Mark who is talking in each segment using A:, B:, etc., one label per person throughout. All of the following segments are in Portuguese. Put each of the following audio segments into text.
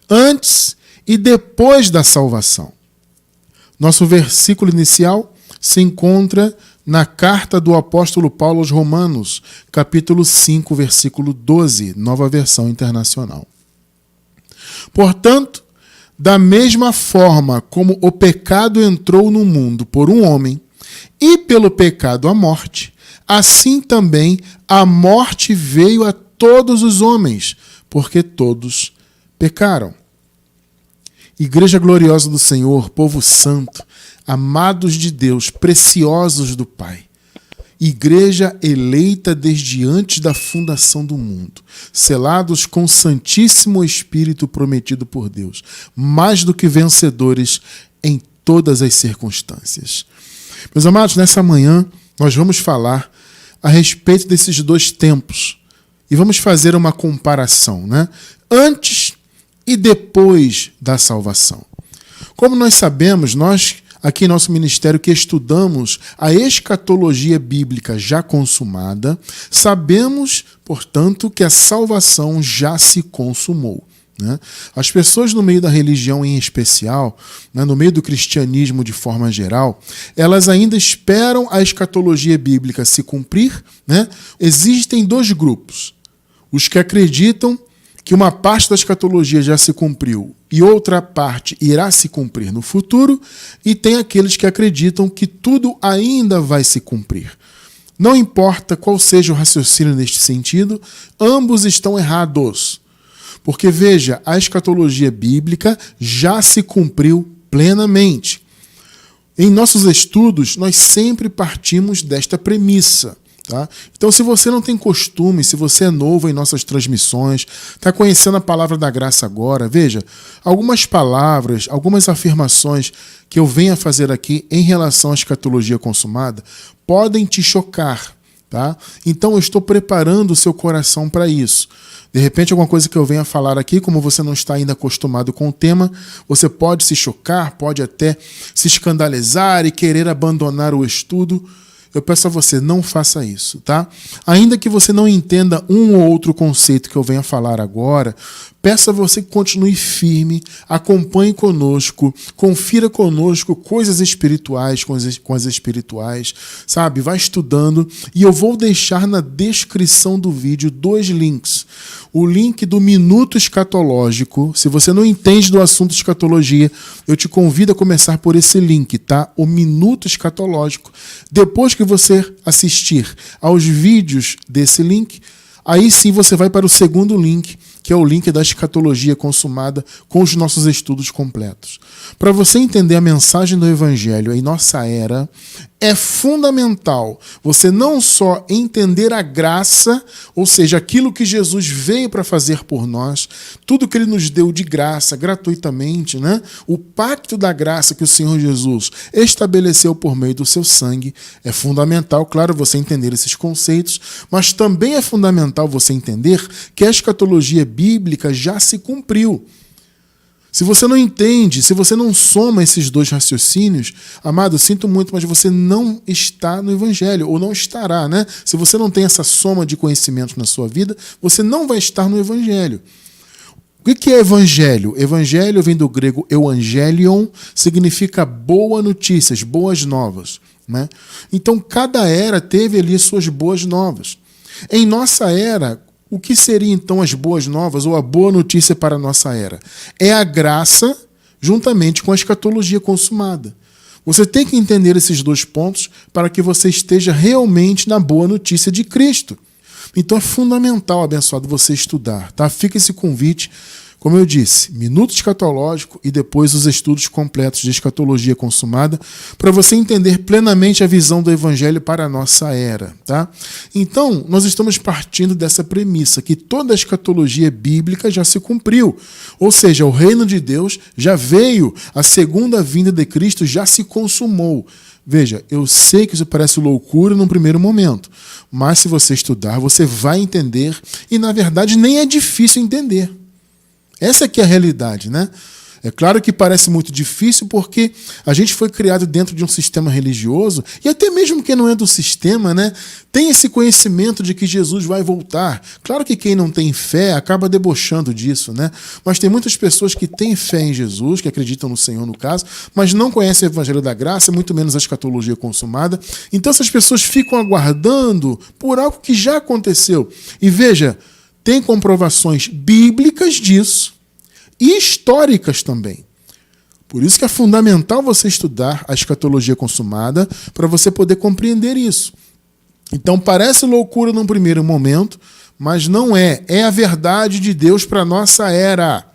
A: antes e depois da salvação. Nosso versículo inicial se encontra na carta do apóstolo Paulo aos Romanos, capítulo 5, versículo 12, Nova Versão Internacional. Portanto, da mesma forma como o pecado entrou no mundo por um homem, e pelo pecado a morte, assim também a morte veio a todos os homens, porque todos pecaram. Igreja gloriosa do Senhor, povo santo, amados de Deus, preciosos do Pai. Igreja eleita desde antes da fundação do mundo, selados com o Santíssimo Espírito prometido por Deus, mais do que vencedores em todas as circunstâncias. Meus amados, nessa manhã nós vamos falar a respeito desses dois tempos e vamos fazer uma comparação, né? Antes e depois da salvação. Como nós sabemos, nós aqui em nosso ministério que estudamos a escatologia bíblica já consumada, sabemos, portanto, que a salvação já se consumou. Né? As pessoas no meio da religião em especial, né, no meio do cristianismo de forma geral, elas ainda esperam a escatologia bíblica se cumprir. Né? Existem dois grupos. Os que acreditam que uma parte da escatologia já se cumpriu e outra parte irá se cumprir no futuro, e tem aqueles que acreditam que tudo ainda vai se cumprir. Não importa qual seja o raciocínio neste sentido, ambos estão errados. Porque, veja, a escatologia bíblica já se cumpriu plenamente. Em nossos estudos, nós sempre partimos desta premissa. Tá? Então, se você não tem costume, se você é novo em nossas transmissões, está conhecendo a palavra da graça agora, veja, algumas palavras, algumas afirmações que eu venho a fazer aqui em relação à escatologia consumada podem te chocar. Tá? Então, eu estou preparando o seu coração para isso. De repente, alguma coisa que eu venha falar aqui, como você não está ainda acostumado com o tema, você pode se chocar, pode até se escandalizar e querer abandonar o estudo. Eu peço a você, não faça isso, tá? Ainda que você não entenda um ou outro conceito que eu venha falar agora, peço a você que continue firme, acompanhe conosco, confira conosco coisas espirituais com as espirituais, sabe? Vai estudando, e eu vou deixar na descrição do vídeo 2 links. O link do Minuto Escatológico. Se você não entende do assunto escatologia, eu te convido a começar por esse link, tá? O Minuto Escatológico. Depois que você assistir aos vídeos desse link, aí sim você vai para o segundo link, que é o link da escatologia consumada com os nossos estudos completos. Para você entender a mensagem do Evangelho em nossa era, é fundamental você não só entender a graça, ou seja, aquilo que Jesus veio para fazer por nós, tudo que ele nos deu de graça, gratuitamente, né? O pacto da graça que o Senhor Jesus estabeleceu por meio do seu sangue, é fundamental, claro, você entender esses conceitos, mas também é fundamental você entender que a escatologia bíblica já se cumpriu. Se você não entende, se você não soma esses dois raciocínios, amado, sinto muito, mas você não está no Evangelho, ou não estará, né? Se você não tem essa soma de conhecimentos na sua vida, você não vai estar no Evangelho. O que é Evangelho? Evangelho vem do grego euangelion, significa boa notícias, boas novas, né? Então, cada era teve ali suas boas novas. Em nossa era, o que seria então as boas novas ou a boa notícia para a nossa era? É a graça juntamente com a escatologia consumada. Você tem que entender esses dois pontos para que você esteja realmente na boa notícia de Cristo. Então é fundamental, abençoado, você estudar, tá? Fica esse convite, como eu disse, Minuto Escatológico e depois os estudos completos de escatologia consumada, para você entender plenamente a visão do Evangelho para a nossa era, tá? Então, nós estamos partindo dessa premissa, que toda a escatologia bíblica já se cumpriu. Ou seja, o reino de Deus já veio, a segunda vinda de Cristo já se consumou. Veja, eu sei que isso parece loucura num primeiro momento, mas se você estudar, você vai entender, e na verdade nem é difícil entender. Essa aqui é a realidade, né? É claro que parece muito difícil porque a gente foi criado dentro de um sistema religioso e até mesmo quem não é do sistema, né, tem esse conhecimento de que Jesus vai voltar. Claro que quem não tem fé acaba debochando disso, né? Mas tem muitas pessoas que têm fé em Jesus, que acreditam no Senhor no caso, mas não conhecem o Evangelho da Graça, muito menos a escatologia consumada. Então essas pessoas ficam aguardando por algo que já aconteceu. E veja, tem comprovações bíblicas disso e históricas também. Por isso que é fundamental você estudar a escatologia consumada para você poder compreender isso. Então parece loucura num primeiro momento, mas não é. É a verdade de Deus para a nossa era.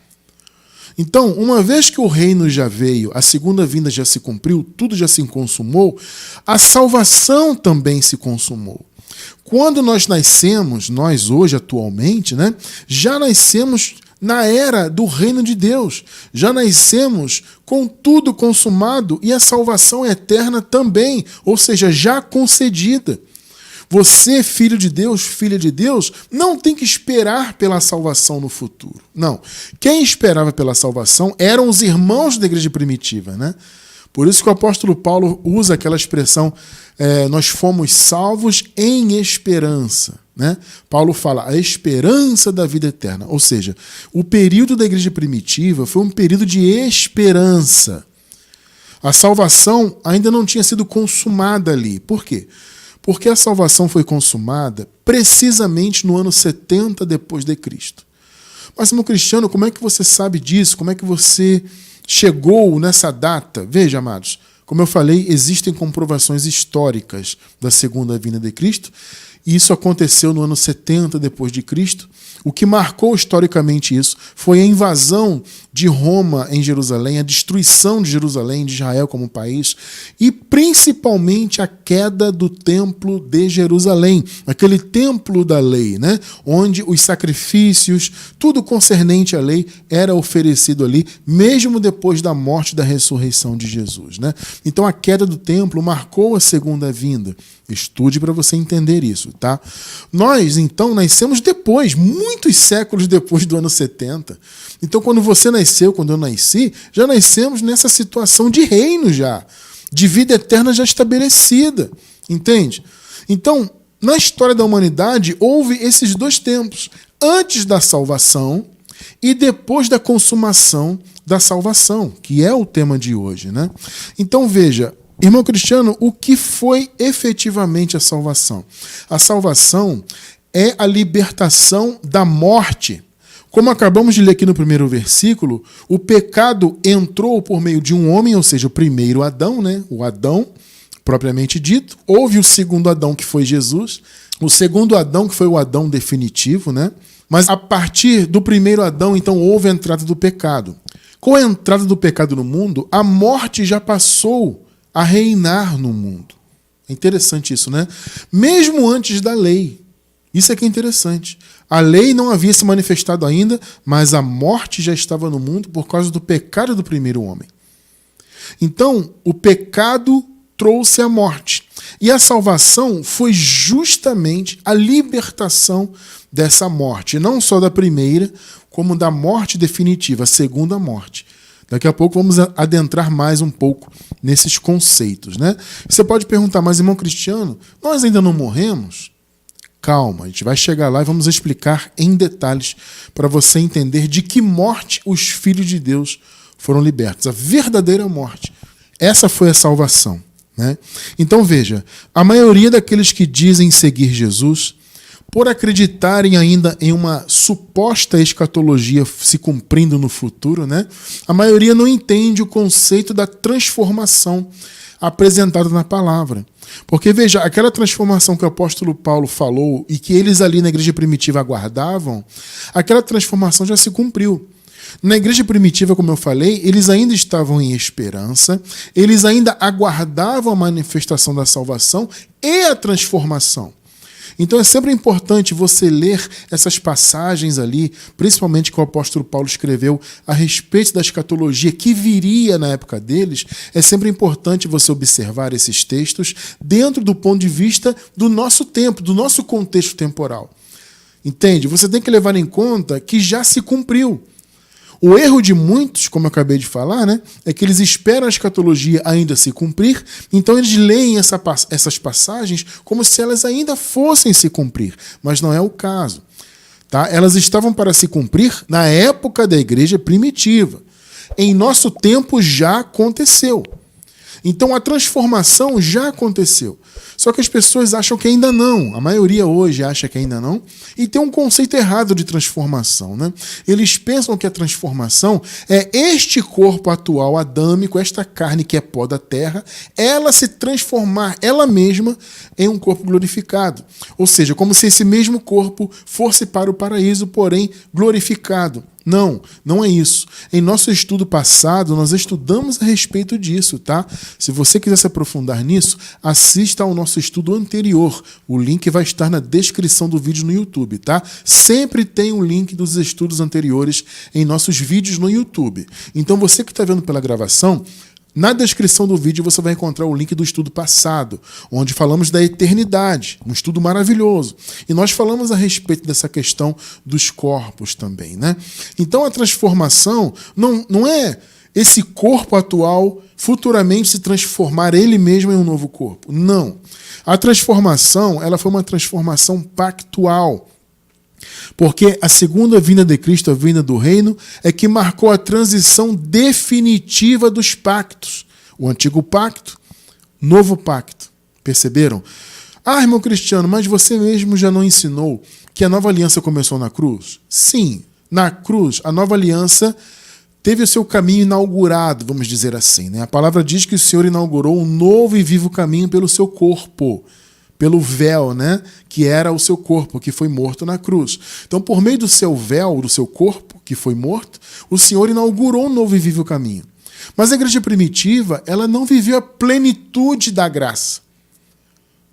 A: Então, uma vez que o reino já veio, a segunda vinda já se cumpriu, tudo já se consumou, a salvação também se consumou. Quando nós nascemos, nós hoje atualmente, né, já nascemos na era do reino de Deus. Já nascemos com tudo consumado e a salvação eterna também, ou seja, já concedida. Você, filho de Deus, filha de Deus, não tem que esperar pela salvação no futuro. Não. Quem esperava pela salvação eram os irmãos da igreja primitiva, né? Por isso que o apóstolo Paulo usa aquela expressão, nós fomos salvos em esperança. Né? Paulo fala a esperança da vida eterna. Ou seja, o período da igreja primitiva foi um período de esperança. A salvação ainda não tinha sido consumada ali. Por quê? Porque a salvação foi consumada precisamente no ano 70 depois de Cristo. Mas, irmão Cristiano, como é que você sabe disso? Como é que você chegou nessa data? Veja, amados, como eu falei, existem comprovações históricas da segunda vinda de Cristo, e isso aconteceu no ano 70 depois de Cristo. O que marcou historicamente isso foi a invasão de Roma em Jerusalém, a destruição de Jerusalém, de Israel como país, e principalmente a queda do templo de Jerusalém, aquele templo da lei, né? Onde os sacrifícios, tudo concernente à lei, era oferecido ali, mesmo depois da morte e da ressurreição de Jesus, né? Então a queda do templo marcou a segunda vinda. Estude para você entender isso, tá? Nós, então, nascemos depois, muitos séculos depois do ano 70. Então, quando você nasceu, quando eu nasci, já nascemos nessa situação de reino já, de vida eterna já estabelecida, entende? Então, na história da humanidade, houve esses dois tempos, antes da salvação e depois da consumação da salvação, que é o tema de hoje, né? Então, veja, irmão Cristiano, o que foi efetivamente a salvação? A salvação é a libertação da morte. Como acabamos de ler aqui no primeiro versículo, o pecado entrou por meio de um homem, ou seja, o primeiro Adão, né? O Adão, propriamente dito. Houve o segundo Adão, que foi Jesus. O segundo Adão, que foi o Adão definitivo, né? Mas a partir do primeiro Adão, então, houve a entrada do pecado. Com a entrada do pecado no mundo, a morte já passou a reinar no mundo. É interessante isso, né? Mesmo antes da lei. Isso é que é interessante. A lei não havia se manifestado ainda, mas a morte já estava no mundo por causa do pecado do primeiro homem. Então, o pecado trouxe a morte. E a salvação foi justamente a libertação dessa morte. Não só da primeira, como da morte definitiva, a segunda morte. Daqui a pouco vamos adentrar mais um pouco nesses conceitos, né? Você pode perguntar, mas irmão Cristiano, nós ainda não morremos? Calma, a gente vai chegar lá e vamos explicar em detalhes para você entender de que morte os filhos de Deus foram libertos. A verdadeira morte. Essa foi a salvação, né? Então veja, a maioria daqueles que dizem seguir Jesus, por acreditarem ainda em uma suposta escatologia se cumprindo no futuro, né? A maioria não entende o conceito da transformação apresentado na palavra. Porque, veja, aquela transformação que o apóstolo Paulo falou e que eles ali na igreja primitiva aguardavam, aquela transformação já se cumpriu. Na igreja primitiva, como eu falei, eles ainda estavam em esperança, eles ainda aguardavam a manifestação da salvação e a transformação. Então é sempre importante você ler essas passagens ali, principalmente que o apóstolo Paulo escreveu a respeito da escatologia que viria na época deles. É sempre importante você observar esses textos dentro do ponto de vista do nosso tempo, do nosso contexto temporal. Entende? Você tem que levar em conta que já se cumpriu. O erro de muitos, como eu acabei de falar, né, é que eles esperam a escatologia ainda se cumprir, então eles leem essas passagens como se elas ainda fossem se cumprir, mas não é o caso. Tá? Elas estavam para se cumprir na época da igreja primitiva. Em nosso tempo já aconteceu. Então a transformação já aconteceu. Só que as pessoas acham que ainda não. A maioria hoje acha que ainda não. E tem um conceito errado de transformação, né? Eles pensam que a transformação é este corpo atual adâmico, esta carne que é pó da terra, ela se transformar ela mesma em um corpo glorificado. Ou seja, como se esse mesmo corpo fosse para o paraíso, porém glorificado. Não, não é isso. Em nosso estudo passado, nós estudamos a respeito disso, tá? Se você quiser se aprofundar nisso, assista ao nosso estudo anterior. O link vai estar na descrição do vídeo no YouTube, tá? Sempre tem o link dos estudos anteriores em nossos vídeos no YouTube. Então, você que está vendo pela gravação, na descrição do vídeo você vai encontrar o link do estudo passado, onde falamos da eternidade, um estudo maravilhoso. E nós falamos a respeito dessa questão dos corpos também, né? Então a transformação não é esse corpo atual futuramente se transformar ele mesmo em um novo corpo. Não. A transformação, ela foi uma transformação pactual. Porque a segunda vinda de Cristo, a vinda do reino, é que marcou a transição definitiva dos pactos. O antigo pacto, novo pacto. Perceberam? Ah, irmão Cristiano, mas você mesmo já não ensinou que a nova aliança começou na cruz? Sim, na cruz, a nova aliança teve o seu caminho inaugurado, vamos dizer assim, né? A palavra diz que o Senhor inaugurou um novo e vivo caminho pelo seu corpo, pelo véu, né, que era o seu corpo, que foi morto na cruz. Então, por meio do seu véu, do seu corpo, que foi morto, o Senhor inaugurou um novo e vivo caminho. Mas a igreja primitiva, ela não viveu a plenitude da graça.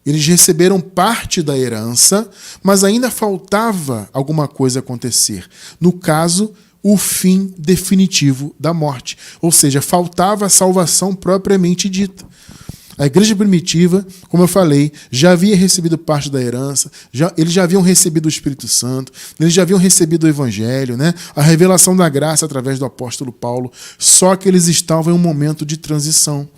A: Eles receberam parte da herança, mas ainda faltava alguma coisa acontecer. No caso, o fim definitivo da morte. Ou seja, faltava a salvação propriamente dita. A igreja primitiva, como eu falei, já havia recebido parte da herança, eles já haviam recebido o Espírito Santo, eles já haviam recebido o Evangelho, né? A revelação da graça através do apóstolo Paulo, só que eles estavam em um momento de transição,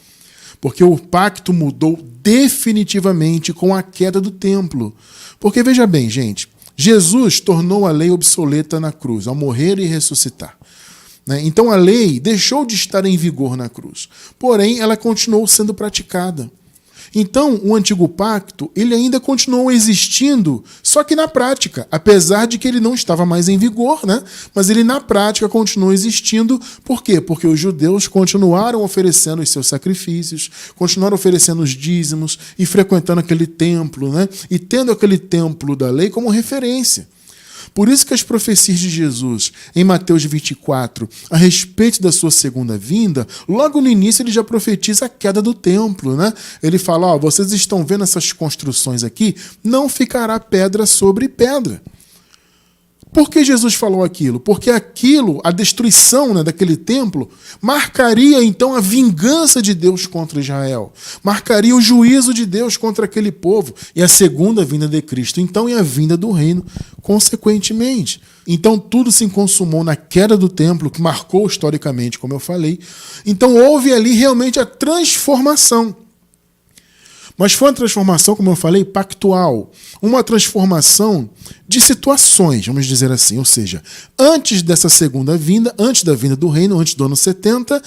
A: porque o pacto mudou definitivamente com a queda do templo. Porque veja bem, gente, Jesus tornou a lei obsoleta na cruz, ao morrer e ressuscitar. Então a lei deixou de estar em vigor na cruz, porém ela continuou sendo praticada. Então o antigo pacto ele ainda continuou existindo, só que na prática, apesar de que ele não estava mais em vigor, né? Mas ele na prática continuou existindo. Por quê? Porque os judeus continuaram oferecendo os seus sacrifícios, continuaram oferecendo os dízimos e frequentando aquele templo, né? E tendo aquele templo da lei como referência. Por isso que as profecias de Jesus, em Mateus 24, a respeito da sua segunda vinda, logo no início ele já profetiza a queda do templo, né? Ele fala, vocês estão vendo essas construções aqui? Não ficará pedra sobre pedra. Por que Jesus falou aquilo? Porque aquilo, a destruição, né, daquele templo, marcaria então a vingança de Deus contra Israel. Marcaria o juízo de Deus contra aquele povo. E a segunda vinda de Cristo, então, e a vinda do reino, consequentemente. Então tudo se consumou na queda do templo, que marcou historicamente, como eu falei. Então houve ali realmente a transformação. Mas foi uma transformação, como eu falei, pactual. Uma transformação de situações, vamos dizer assim. Ou seja, antes dessa segunda vinda, antes da vinda do reino, antes do ano 70,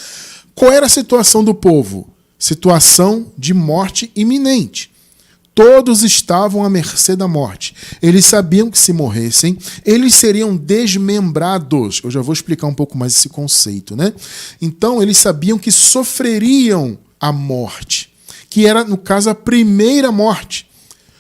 A: qual era a situação do povo? Situação de morte iminente. Todos estavam à mercê da morte. Eles sabiam que se morressem, eles seriam desmembrados. Eu já vou explicar um pouco mais esse conceito, né? Então, eles sabiam que sofreriam a morte, que era, no caso, a primeira morte.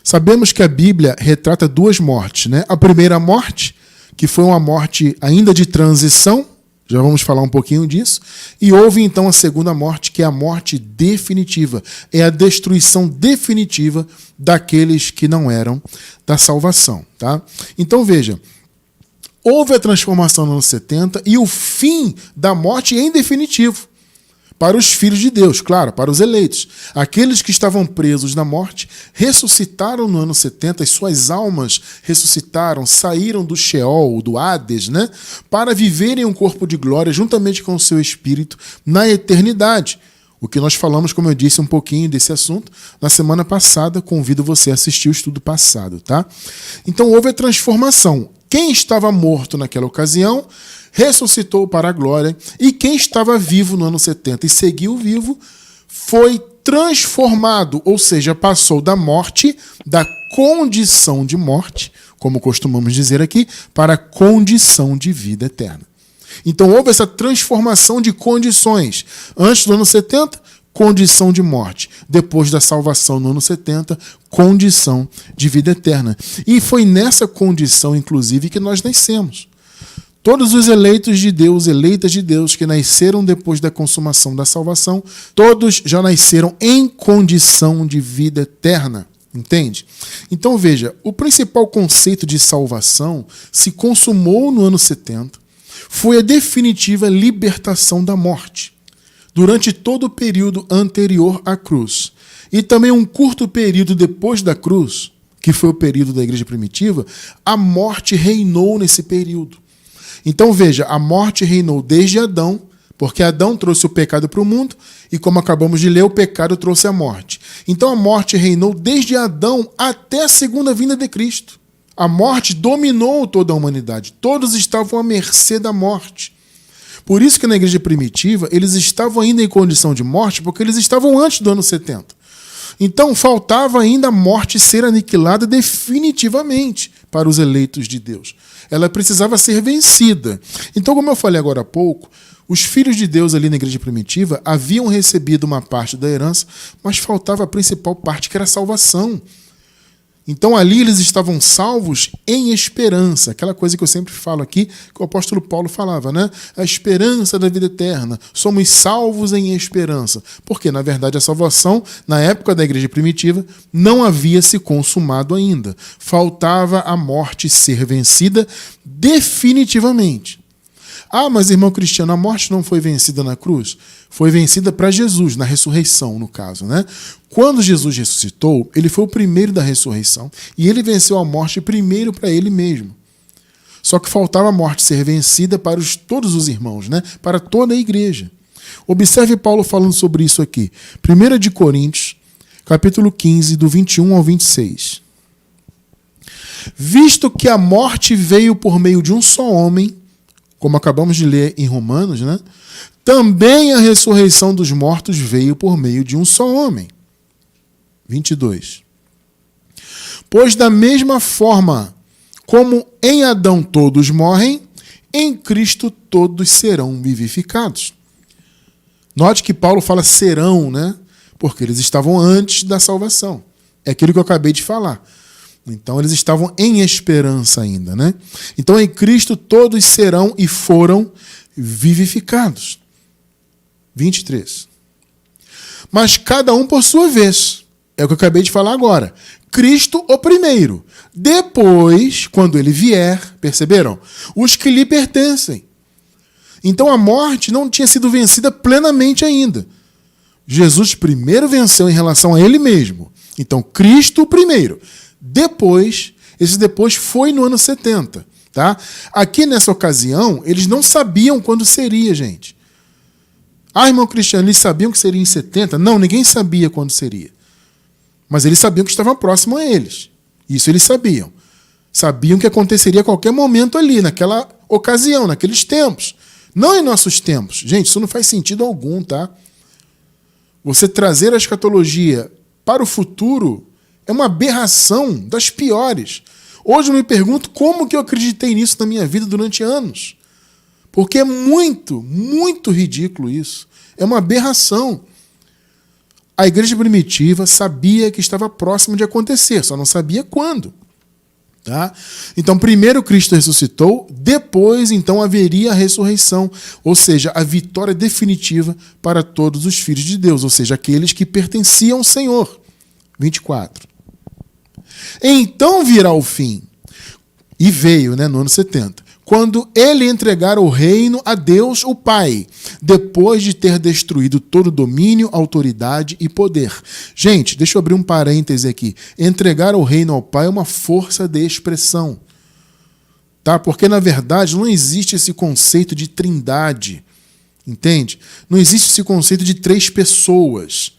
A: Sabemos que a Bíblia retrata duas mortes, né? A primeira morte, que foi uma morte ainda de transição, já vamos falar um pouquinho disso, e houve então a segunda morte, que é a morte definitiva, é a destruição definitiva daqueles que não eram da salvação, tá? Então veja, houve a transformação nos anos 70 e o fim da morte em definitivo. para os filhos de Deus, claro, para os eleitos. Aqueles que estavam presos na morte ressuscitaram no ano 70, as suas almas ressuscitaram, saíram do Sheol, do Hades, né, para viverem um corpo de glória juntamente com o seu espírito na eternidade. O que nós falamos, como eu disse, um pouquinho desse assunto na semana passada. Convido você a assistir o estudo passado, tá? Então houve a transformação. Quem estava morto naquela ocasião ressuscitou para a glória, e quem estava vivo no ano 70 e seguiu vivo foi transformado, ou seja, passou da morte, da condição de morte, como costumamos dizer aqui, para a condição de vida eterna. Então houve essa transformação de condições. Antes do ano 70, condição de morte. Depois da salvação no ano 70, condição de vida eterna. E foi nessa condição, inclusive, que nós nascemos. Todos os eleitos de Deus, eleitas de Deus, que nasceram depois da consumação da salvação, todos já nasceram em condição de vida eterna. Entende? Então veja, o principal conceito de salvação se consumou no ano 70, foi a definitiva libertação da morte, durante todo o período anterior à cruz. E também um curto período depois da cruz, que foi o período da igreja primitiva, a morte reinou nesse período. Então veja, a morte reinou desde Adão, porque Adão trouxe o pecado para o mundo, e como acabamos de ler, o pecado trouxe a morte. Então a morte reinou desde Adão até a segunda vinda de Cristo. A morte dominou toda a humanidade. Todos estavam à mercê da morte. Por isso que na igreja primitiva, eles estavam ainda em condição de morte, porque eles estavam antes do ano 70. Então faltava ainda a morte ser aniquilada definitivamente para os eleitos de Deus. Ela precisava ser vencida. Então, como eu falei agora há pouco, os filhos de Deus ali na igreja primitiva haviam recebido uma parte da herança, mas faltava a principal parte, que era a salvação. Então ali eles estavam salvos em esperança, aquela coisa que eu sempre falo aqui, que o apóstolo Paulo falava, né? A esperança da vida eterna, somos salvos em esperança, porque na verdade a salvação, na época da igreja primitiva, não havia se consumado ainda, faltava a morte ser vencida definitivamente. Ah, mas irmão Cristiano, a morte não foi vencida na cruz? Foi vencida para Jesus, na ressurreição, no caso, né? Quando Jesus ressuscitou, ele foi o primeiro da ressurreição e ele venceu a morte primeiro para ele mesmo. Só que faltava a morte ser vencida para todos os irmãos, né? Para toda a igreja. Observe Paulo falando sobre isso aqui. 1 de Coríntios, capítulo 15, do 21 ao 26. Visto que a morte veio por meio de um só homem, como acabamos de ler em Romanos, né? Também a ressurreição dos mortos veio por meio de um só homem. 22. Pois da mesma forma como em Adão todos morrem, em Cristo todos serão vivificados. Note que Paulo fala serão, né? Porque eles estavam antes da salvação. É aquilo que eu acabei de falar. Então eles estavam em esperança ainda, né? Então em Cristo todos serão e foram vivificados. 23. Mas cada um por sua vez. É o que eu acabei de falar agora. Cristo o primeiro. Depois, quando ele vier, perceberam? Os que lhe pertencem. Então a morte não tinha sido vencida plenamente ainda. Jesus primeiro venceu em relação a ele mesmo. Então Cristo o primeiro. Depois, esse depois foi no ano 70. Tá? Aqui nessa ocasião, eles não sabiam quando seria, gente. Ah, irmão Cristiano, eles sabiam que seria em 70? Não, ninguém sabia quando seria. Mas eles sabiam que estava próximo a eles. Isso eles sabiam. Sabiam que aconteceria a qualquer momento ali, naquela ocasião, naqueles tempos. Não em nossos tempos. Gente, isso não faz sentido algum, tá? Você trazer a escatologia para o futuro é uma aberração das piores. Hoje eu me pergunto como que eu acreditei nisso na minha vida durante anos. Porque é muito, muito ridículo isso. É uma aberração. A igreja primitiva sabia que estava próximo de acontecer, só não sabia quando. Tá? Então, primeiro Cristo ressuscitou, depois então haveria a ressurreição, ou seja, a vitória definitiva para todos os filhos de Deus, ou seja, aqueles que pertenciam ao Senhor. 24. Então virá o fim, e veio, né, no ano 70, quando ele entregar o reino a Deus, o Pai, depois de ter destruído todo domínio, autoridade e poder. Gente, deixa eu abrir um parêntese aqui. Entregar o reino ao Pai é uma força de expressão. Tá? Porque, na verdade, não existe esse conceito de trindade. Entende? Não existe esse conceito de 3 pessoas.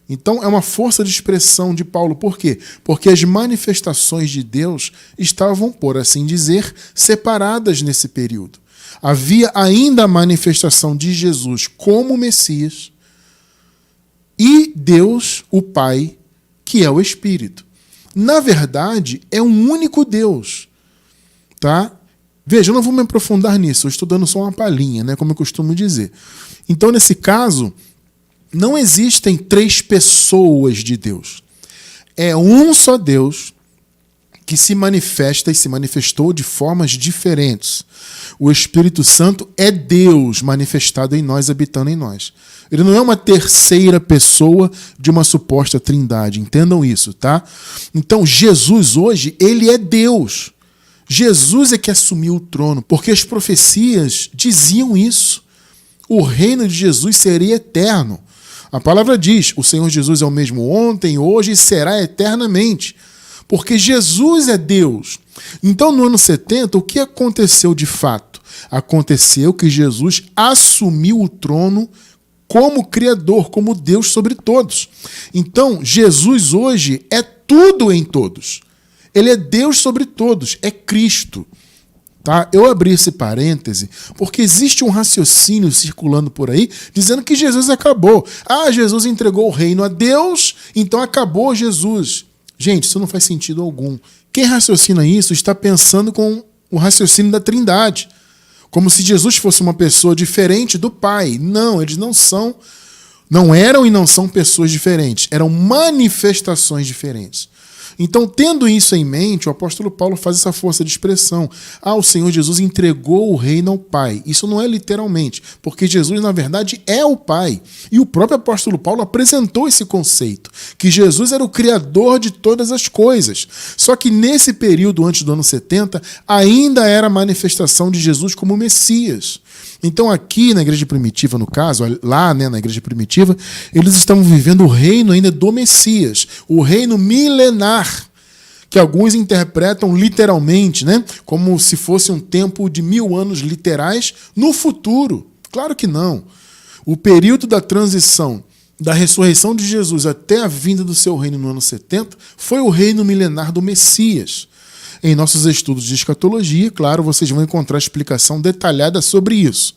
A: Então, é uma força de expressão de Paulo. Por quê? Porque as manifestações de Deus estavam, por assim dizer, separadas nesse período. Havia ainda a manifestação de Jesus como Messias e Deus, o Pai, que é o Espírito. Na verdade, é um único Deus. Tá? Veja, eu não vou me aprofundar nisso, eu estou dando só uma palhinha, né, como eu costumo dizer. Então, nesse caso, não existem 3 pessoas de Deus. É um só Deus que se manifesta e se manifestou de formas diferentes. O Espírito Santo é Deus manifestado em nós, habitando em nós. Ele não é uma terceira pessoa de uma suposta trindade. Entendam isso, tá? Então, Jesus hoje, ele é Deus. Jesus é que assumiu o trono, porque as profecias diziam isso. O reino de Jesus seria eterno. A palavra diz, o Senhor Jesus é o mesmo ontem, hoje e será eternamente. Porque Jesus é Deus. Então, no ano 70, o que aconteceu de fato? Aconteceu que Jesus assumiu o trono como Criador, como Deus sobre todos. Então, Jesus hoje é tudo em todos. Ele é Deus sobre todos, é Cristo. Tá? Eu abri esse parêntese porque existe um raciocínio circulando por aí dizendo que Jesus acabou. Ah, Jesus entregou o reino a Deus, então acabou Jesus. Gente, isso não faz sentido algum. Quem raciocina isso está pensando com o raciocínio da Trindade, como se Jesus fosse uma pessoa diferente do Pai. Não, eles não eram e não são pessoas diferentes, eram manifestações diferentes. Então, tendo isso em mente, o apóstolo Paulo faz essa força de expressão. Ah, o Senhor Jesus entregou o reino ao Pai. Isso não é literalmente, porque Jesus, na verdade, é o Pai. E o próprio apóstolo Paulo apresentou esse conceito, que Jesus era o criador de todas as coisas. Só que nesse período, antes do ano 70, ainda era a manifestação de Jesus como Messias. Então aqui na igreja primitiva, no caso, lá na igreja primitiva, eles estavam vivendo o reino ainda do Messias, o reino milenar, que alguns interpretam literalmente, né, como se fosse um tempo de 1000 anos literais no futuro. Claro que não. O período da transição da ressurreição de Jesus até a vinda do seu reino no ano 70 foi o reino milenar do Messias. Em nossos estudos de escatologia, claro, vocês vão encontrar explicação detalhada sobre isso.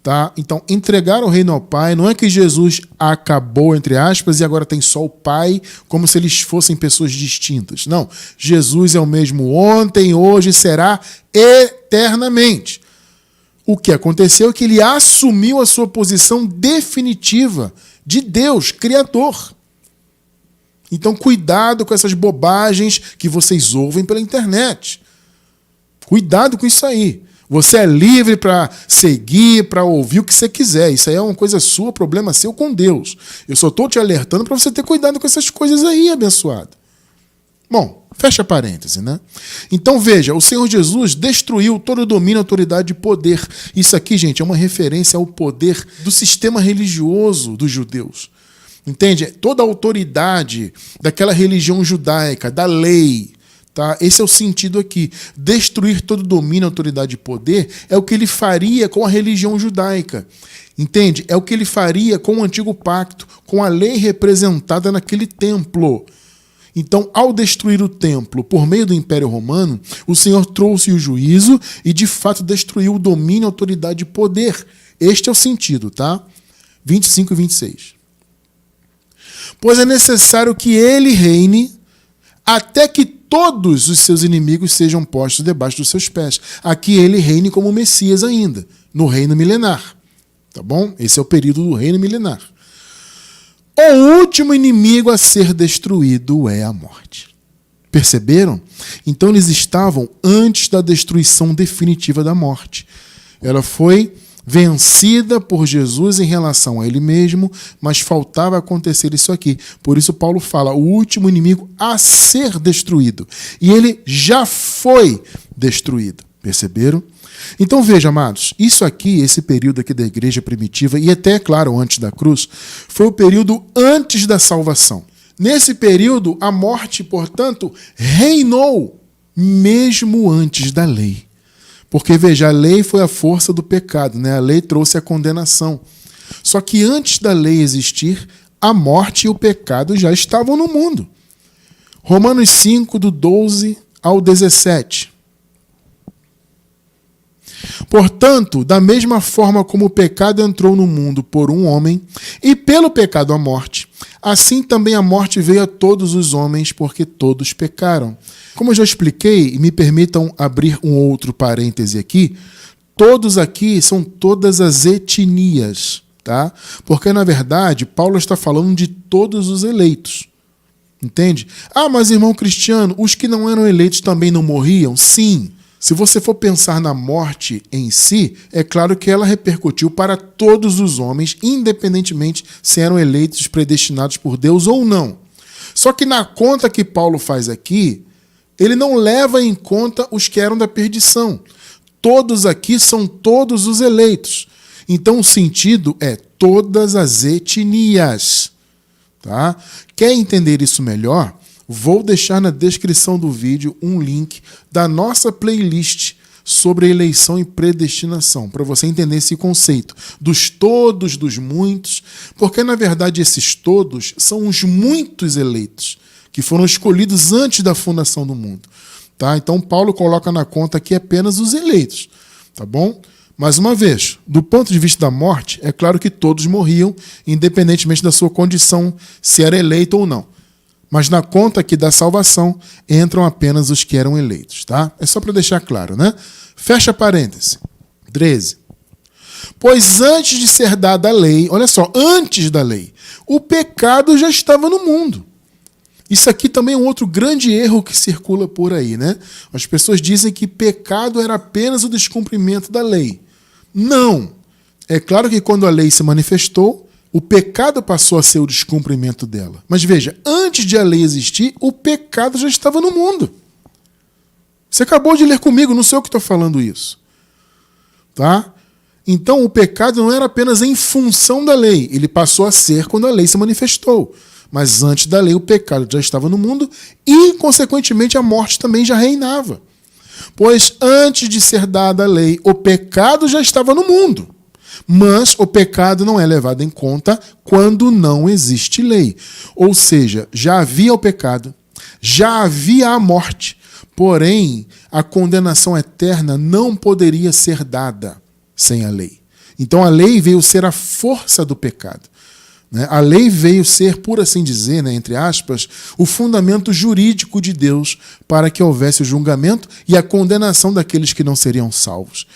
A: Tá? Então, entregar o reino ao Pai não é que Jesus acabou, entre aspas, e agora tem só o Pai, como se eles fossem pessoas distintas. Não. Jesus é o mesmo ontem, hoje e será eternamente. O que aconteceu é que ele assumiu a sua posição definitiva de Deus, Criador. Então, cuidado com essas bobagens que vocês ouvem pela internet. Cuidado com isso aí. Você é livre para seguir, para ouvir o que você quiser. Isso aí é uma coisa sua, problema seu com Deus. Eu só estou te alertando para você ter cuidado com essas coisas aí, abençoado. Bom, fecha parêntese, né? Então, veja, o Senhor Jesus destruiu todo o domínio, autoridade e poder. Isso aqui, gente, é uma referência ao poder do sistema religioso dos judeus. Entende? Toda a autoridade daquela religião judaica, da lei, tá? Esse é o sentido aqui. Destruir todo domínio, autoridade e poder é o que ele faria com a religião judaica. Entende? É o que ele faria com o antigo pacto, com a lei representada naquele templo. Então, ao destruir o templo por meio do Império Romano, o Senhor trouxe o juízo e, de fato, destruiu o domínio, autoridade e poder. Este é o sentido, tá? 25 e 26. Pois é necessário que ele reine até que todos os seus inimigos sejam postos debaixo dos seus pés. Aqui ele reine como Messias ainda, no reino milenar. Tá bom? Esse é o período do reino milenar. O último inimigo a ser destruído é a morte. Perceberam? Então eles estavam antes da destruição definitiva da morte. Ela foi vencida por Jesus em relação a ele mesmo, mas faltava acontecer isso aqui. Por isso Paulo fala, o último inimigo a ser destruído. E ele já foi destruído. Perceberam? Então veja, amados, isso aqui, esse período aqui da igreja primitiva, e até, claro, antes da cruz, foi o período antes da salvação. Nesse período, a morte, portanto, reinou mesmo antes da lei. Porque, veja, a lei foi a força do pecado, né? A lei trouxe a condenação. Só que antes da lei existir, a morte e o pecado já estavam no mundo. Romanos 5, do 12 ao 17. Portanto, da mesma forma como o pecado entrou no mundo por um homem, e pelo pecado a morte, assim também a morte veio a todos os homens, porque todos pecaram. Como eu já expliquei, e me permitam abrir um outro parêntese aqui, todos aqui são todas as etnias, tá? Porque, na verdade, Paulo está falando de todos os eleitos. Entende? Ah, mas irmão Cristiano, os que não eram eleitos também não morriam? Sim. Se você for pensar na morte em si, é claro que ela repercutiu para todos os homens, independentemente se eram eleitos, predestinados por Deus ou não. Só que na conta que Paulo faz aqui, ele não leva em conta os que eram da perdição. Todos aqui são todos os eleitos. Então o sentido é todas as etnias. Tá? Quer entender isso melhor? Vou deixar na descrição do vídeo um link da nossa playlist sobre eleição e predestinação, para você entender esse conceito dos todos, dos muitos, porque na verdade esses todos são os muitos eleitos, que foram escolhidos antes da fundação do mundo. Tá? Então Paulo coloca na conta aqui apenas os eleitos. Tá bom? Mais uma vez, do ponto de vista da morte, é claro que todos morriam, independentemente da sua condição, se era eleito ou não. Mas na conta aqui da salvação, entram apenas os que eram eleitos. Tá? É só para deixar claro, né? Fecha parêntese. 13. Pois antes de ser dada a lei, olha só, antes da lei, o pecado já estava no mundo. Isso aqui também é um outro grande erro que circula por aí, né? As pessoas dizem que pecado era apenas o descumprimento da lei. Não. É claro que quando a lei se manifestou, o pecado passou a ser o descumprimento dela. Mas veja, antes de a lei existir, o pecado já estava no mundo. Você acabou de ler comigo, não sei eu que estou falando isso. Tá? Então o pecado não era apenas em função da lei, ele passou a ser quando a lei se manifestou. Mas antes da lei o pecado já estava no mundo e, consequentemente, a morte também já reinava. Pois antes de ser dada a lei, o pecado já estava no mundo. Mas o pecado não é levado em conta quando não existe lei. Ou seja, já havia o pecado, já havia a morte, porém a condenação eterna não poderia ser dada sem a lei. Então a lei veio ser a força do pecado. A lei veio ser, por assim dizer, entre aspas, o fundamento jurídico de Deus para que houvesse o julgamento e a condenação daqueles que não seriam salvos.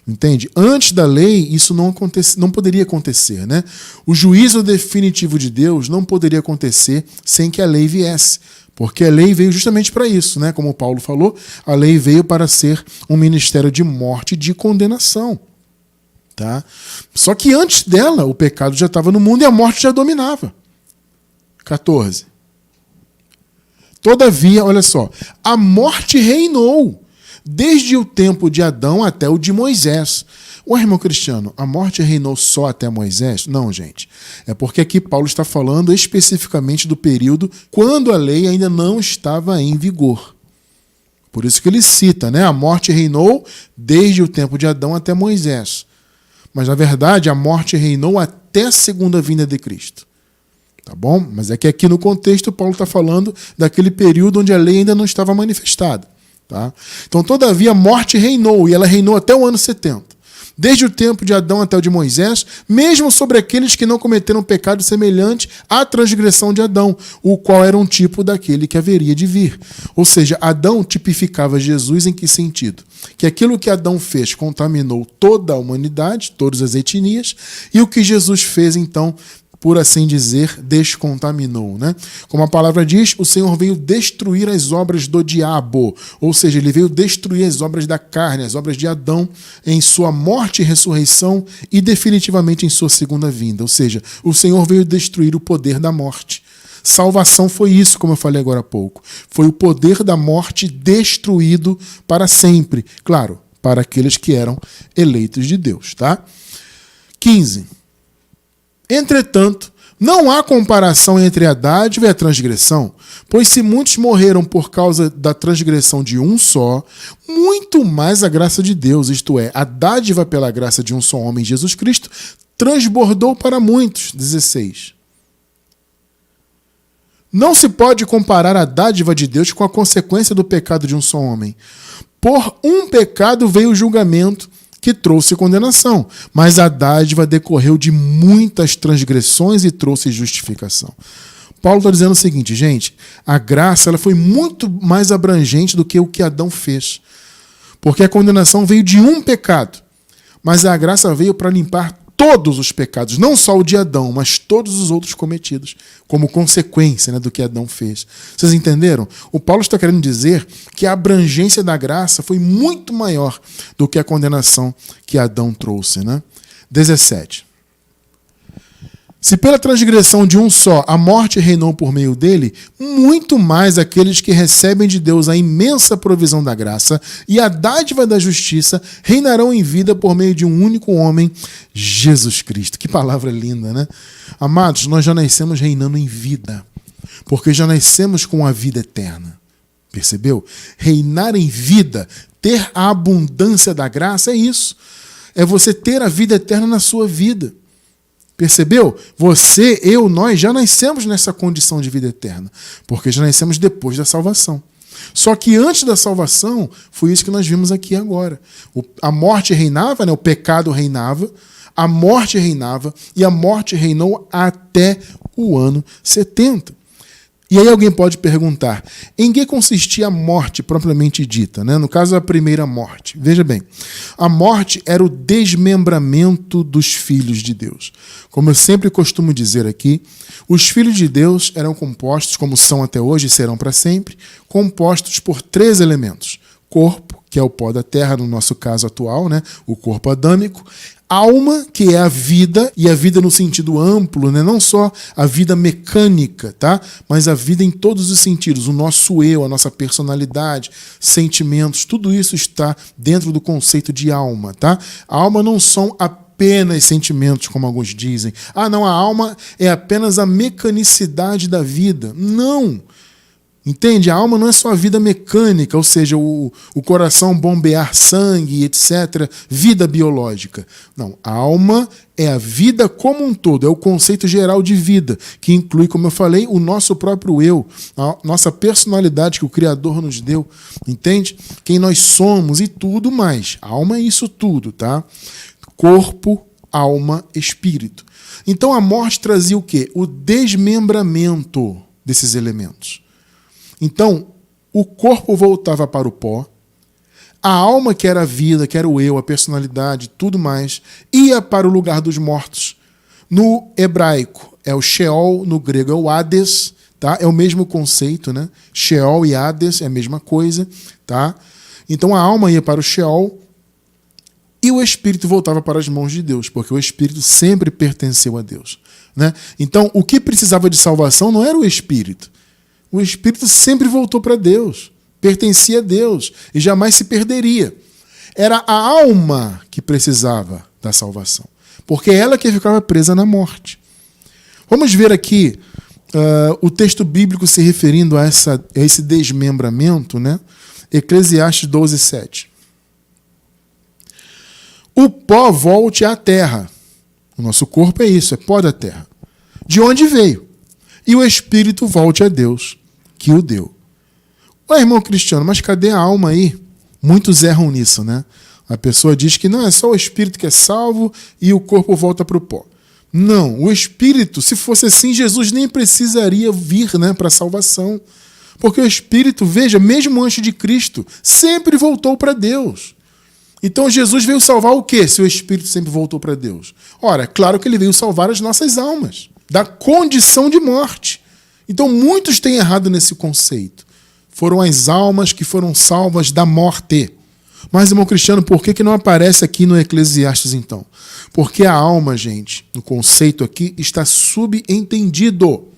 A: Entende? Antes da lei, isso não poderia acontecer. Né? O juízo definitivo de Deus não poderia acontecer sem que a lei viesse. Porque a lei veio justamente para isso. Né? Como Paulo falou, a lei veio para ser um ministério de morte e de condenação. Tá? Só que antes dela, o pecado já estava no mundo e a morte já dominava. 14. Todavia, olha só, a morte reinou desde o tempo de Adão até o de Moisés. Ué, irmão Cristiano, a morte reinou só até Moisés? Não, gente. É porque aqui Paulo está falando especificamente do período quando a lei ainda não estava em vigor. Por isso que ele cita, né? A morte reinou desde o tempo de Adão até Moisés. Mas, na verdade, a morte reinou até a segunda vinda de Cristo. Tá bom? Mas é que aqui no contexto, Paulo está falando daquele período onde a lei ainda não estava manifestada. Tá? Então, todavia, a morte reinou, e ela reinou até o ano 70. Desde o tempo de Adão até o de Moisés, mesmo sobre aqueles que não cometeram pecado semelhante à transgressão de Adão, o qual era um tipo daquele que haveria de vir. Ou seja, Adão tipificava Jesus em que sentido? Que aquilo que Adão fez contaminou toda a humanidade, todas as etnias, e o que Jesus fez, então, por assim dizer, descontaminou. Né? Como a palavra diz, o Senhor veio destruir as obras do diabo, ou seja, ele veio destruir as obras da carne, as obras de Adão, em sua morte e ressurreição e definitivamente em sua segunda vinda. Ou seja, o Senhor veio destruir o poder da morte. Salvação foi isso, como eu falei agora há pouco. Foi o poder da morte destruído para sempre. Claro, para aqueles que eram eleitos de Deus, tá? 15. Entretanto, não há comparação entre a dádiva e a transgressão, pois se muitos morreram por causa da transgressão de um só, muito mais a graça de Deus, isto é, a dádiva pela graça de um só homem, Jesus Cristo, transbordou para muitos. 16. Não se pode comparar a dádiva de Deus com a consequência do pecado de um só homem. Por um pecado veio o julgamento, que trouxe condenação, mas a dádiva decorreu de muitas transgressões e trouxe justificação. Paulo está dizendo o seguinte, gente, a graça ela foi muito mais abrangente do que o que Adão fez, porque a condenação veio de um pecado, mas a graça veio para limpar todos os pecados, não só o de Adão, mas todos os outros cometidos, como consequência, né, do que Adão fez. Vocês entenderam? O Paulo está querendo dizer que a abrangência da graça foi muito maior do que a condenação que Adão trouxe, né? 17. Se pela transgressão de um só a morte reinou por meio dele, muito mais aqueles que recebem de Deus a imensa provisão da graça e a dádiva da justiça reinarão em vida por meio de um único homem, Jesus Cristo. Que palavra linda, né? Amados, nós já nascemos reinando em vida, porque já nascemos com a vida eterna. Percebeu? Reinar em vida, ter a abundância da graça, é isso. É você ter a vida eterna na sua vida. Percebeu? Você, eu, nós já nascemos nessa condição de vida eterna, porque já nascemos depois da salvação. Só que antes da salvação, foi isso que nós vimos aqui agora. A morte reinava, né? O pecado reinava, a morte reinava, e a morte reinou até o ano 70. E aí alguém pode perguntar, em que consistia a morte propriamente dita, né? No caso, a primeira morte. Veja bem, a morte era o desmembramento dos filhos de Deus. Como eu sempre costumo dizer aqui, os filhos de Deus eram compostos, como são até hoje e serão para sempre, compostos por 3 elementos. Corpo, que é o pó da terra, no nosso caso atual, né? O corpo adâmico. Alma, que é a vida, e a vida no sentido amplo, né? Não só a vida mecânica, tá? Mas a vida em todos os sentidos, o nosso eu, a nossa personalidade, sentimentos, tudo isso está dentro do conceito de alma, tá? A alma não são apenas sentimentos, como alguns dizem. Ah, não, a alma é apenas a mecanicidade da vida. Não! Entende? A alma não é só a vida mecânica, ou seja, o coração bombear sangue, etc., vida biológica. Não, a alma é a vida como um todo, é o conceito geral de vida, que inclui, como eu falei, o nosso próprio eu, a nossa personalidade que o Criador nos deu, entende? Quem nós somos e tudo mais. A alma é isso tudo, tá? Corpo, alma, espírito. Então a morte trazia o quê? O desmembramento desses elementos. Então, o corpo voltava para o pó, a alma, que era a vida, que era o eu, a personalidade, tudo mais, ia para o lugar dos mortos. No hebraico é o Sheol, no grego é o Hades, tá? É o mesmo conceito, né? Sheol e Hades é a mesma coisa, tá? Então a alma ia para o Sheol e o espírito voltava para as mãos de Deus, porque o espírito sempre pertenceu a Deus, né? Então, o que precisava de salvação não era o espírito. O espírito sempre voltou para Deus, pertencia a Deus e jamais se perderia. Era a alma que precisava da salvação, porque ela que ficava presa na morte. Vamos ver aqui o texto bíblico se referindo a esse desmembramento, né? Eclesiastes 12:7. O pó volte à terra. O nosso corpo é isso, é pó da terra. De onde veio? E o espírito volte a Deus, que o deu. Ué, irmão Cristiano, mas cadê a alma aí? Muitos erram nisso, né? A pessoa diz que não, é só o espírito que é salvo e o corpo volta para o pó. Não, o espírito, se fosse assim, Jesus nem precisaria vir, né, para a salvação. Porque o espírito, veja, mesmo antes de Cristo, sempre voltou para Deus. Então Jesus veio salvar o quê, se o espírito sempre voltou para Deus? Ora, é claro que ele veio salvar as nossas almas da condição de morte. Então muitos têm errado nesse conceito. Foram as almas que foram salvas da morte. Mas, irmão Cristiano, por que não aparece aqui no Eclesiastes, então? Porque a alma, gente, no conceito aqui, está subentendido.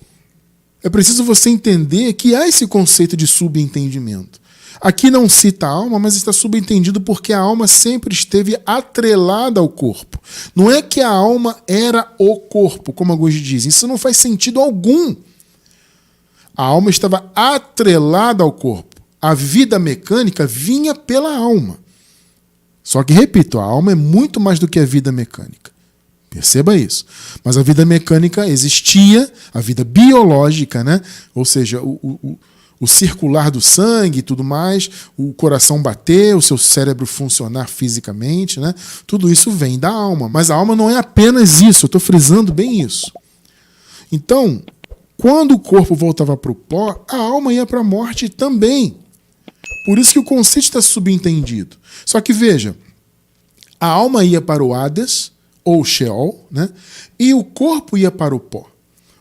A: É preciso você entender que há esse conceito de subentendimento. Aqui não cita a alma, mas está subentendido porque a alma sempre esteve atrelada ao corpo. Não é que a alma era o corpo, como alguns dizem. Isso não faz sentido algum. A alma estava atrelada ao corpo. A vida mecânica vinha pela alma. Só que, repito, a alma é muito mais do que a vida mecânica. Perceba isso. Mas a vida mecânica existia, a vida biológica, né? Ou seja, o circular do sangue e tudo mais, o coração bater, o seu cérebro funcionar fisicamente, né? Tudo isso vem da alma. Mas a alma não é apenas isso, eu estou frisando bem isso. Então, quando o corpo voltava para o pó, a alma ia para a morte também. Por isso que o conceito está subentendido. Só que veja, a alma ia para o Hades, ou Sheol, né? E o corpo ia para o pó.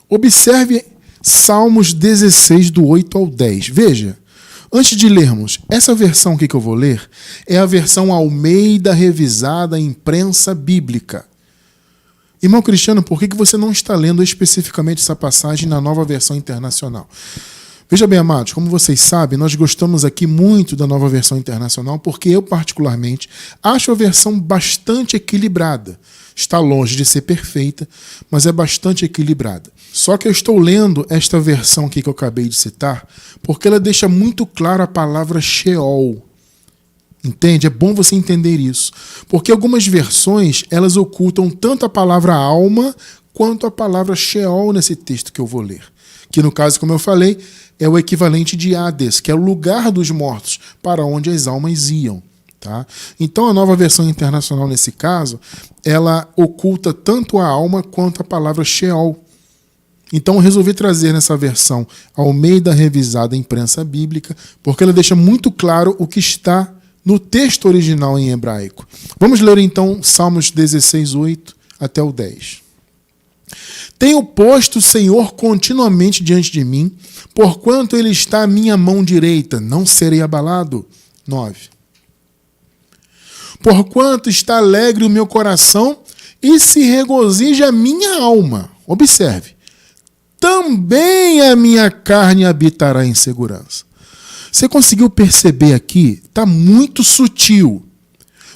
A: Observe Salmos 16, do 8 ao 10. Veja, antes de lermos, essa versão aqui que eu vou ler é a versão Almeida Revisada Imprensa Bíblica. Irmão Cristiano, por que você não está lendo especificamente essa passagem na Nova Versão Internacional? Veja bem, amados, como vocês sabem, nós gostamos aqui muito da Nova Versão Internacional porque eu, particularmente, acho a versão bastante equilibrada. Está longe de ser perfeita, mas é bastante equilibrada. Só que eu estou lendo esta versão aqui que eu acabei de citar porque ela deixa muito claro a palavra Sheol. Entende? É bom você entender isso. Porque algumas versões, elas ocultam tanto a palavra alma quanto a palavra Sheol nesse texto que eu vou ler. Que no caso, como eu falei, é o equivalente de Hades, que é o lugar dos mortos, para onde as almas iam. Tá? Então a Nova Versão Internacional, nesse caso, ela oculta tanto a alma quanto a palavra Sheol. Então eu resolvi trazer nessa versão Almeida Revisada Imprensa Bíblica, porque ela deixa muito claro o que está no texto original em hebraico. Vamos ler então Salmos 16, 8 até o 10. Tenho posto o Senhor continuamente diante de mim, porquanto Ele está à minha mão direita, não serei abalado. 9. Porquanto está alegre o meu coração e se regozija a minha alma. Observe. Também a minha carne habitará em segurança. Você conseguiu perceber aqui? Está muito sutil,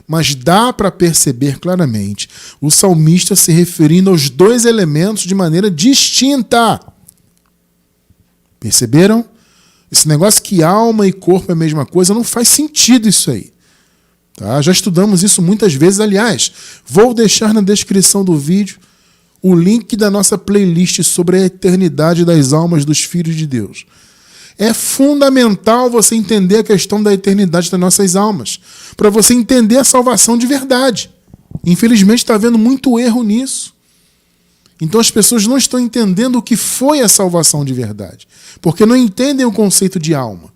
A: mas dá para perceber claramente o salmista se referindo aos dois elementos de maneira distinta. Perceberam? Esse negócio que alma e corpo é a mesma coisa, não faz sentido isso aí. Tá? Já estudamos isso muitas vezes. Aliás, vou deixar na descrição do vídeo o link da nossa playlist sobre a eternidade das almas dos filhos de Deus. É fundamental você entender a questão da eternidade das nossas almas, para você entender a salvação de verdade. Infelizmente está havendo muito erro nisso. Então as pessoas não estão entendendo o que foi a salvação de verdade, porque não entendem o conceito de alma.